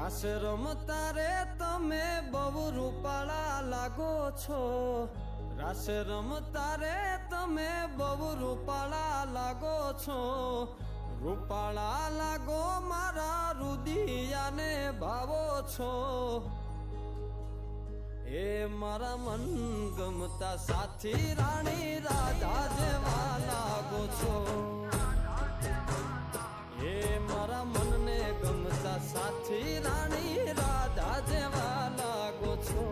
રાસ રમતા રે તમે બહુ રૂપાળા લાગો છો, રાસ રમતા રે તમે બહુ રૂપાળા લાગો છો, રૂપાળા લાગો મારા રુદિયાને ભાવો છો, એ મારા મન ગમતા સાથી રાણી રાધા જેવા લાગો છો, એ મારા મનને ગમતા સાથી રાણી રાધા જેવા લાગો છો.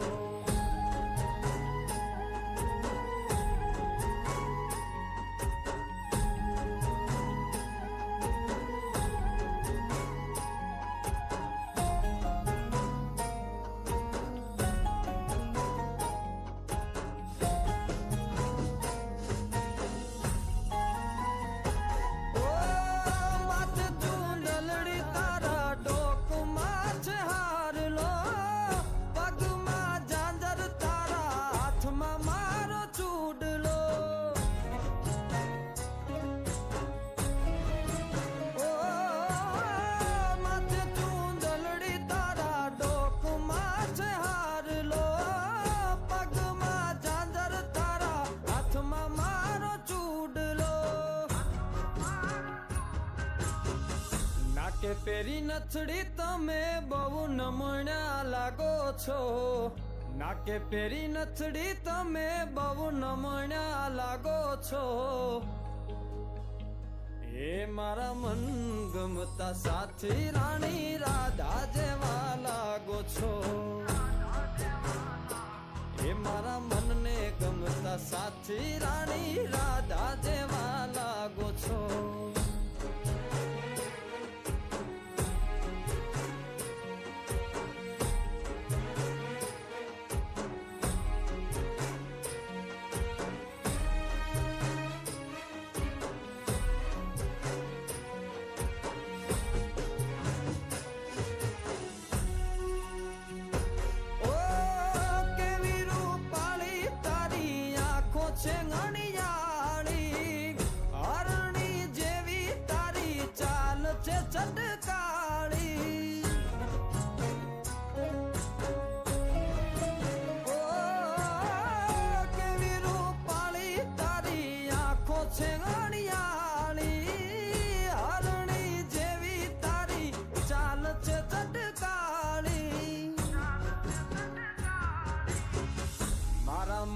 પેરી નથડી તમે બહુ નમણ્યા લાગો છો, નાકે પેરી નથડી તમે બહુ નમણ્યા લાગો છો, એ મારા મન ગમતા સાથી રાણી રાધા જેવા લાગો છો, એ મારા મનને ગમતા સાથી રાણી રાધા જેવા લાગો છો.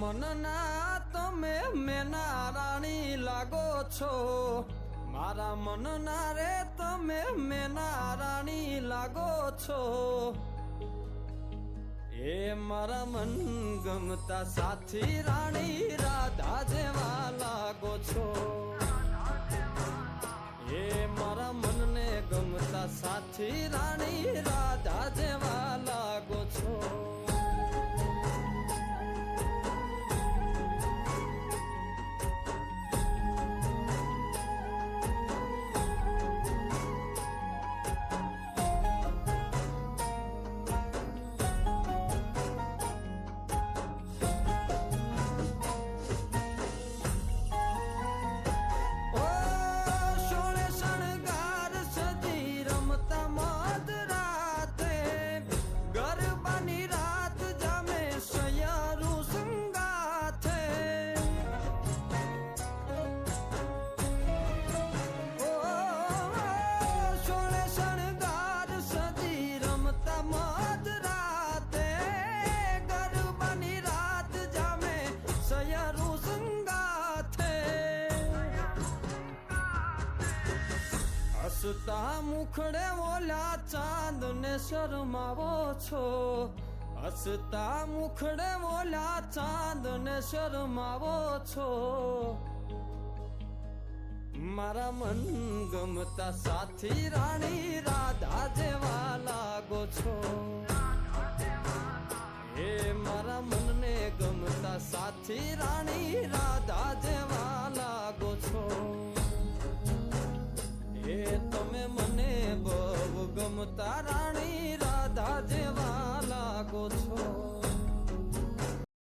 મનના તમે મેના રાણી લાગો છો, મારા મનના રે તમે મેના રાણી લાગો છો, એ મારા મન ગમતા સાથી રાણી રાધા જેવા લાગો છો, એ મારા મનને ગમતા સાથી રાણી રાધા જેવા લાગો છો. હસતા મુખડે ઓલા ચાંદ ને શરમાવો છો, હસતા મુખડે ઓલા ચાંદ ને શરમાવો છો, મારા મન ગમતા સાથી રાણી રાધા જેવા લાગો છો, એ મારા મનને ગમતા સાથી રાણી રાધા જેવા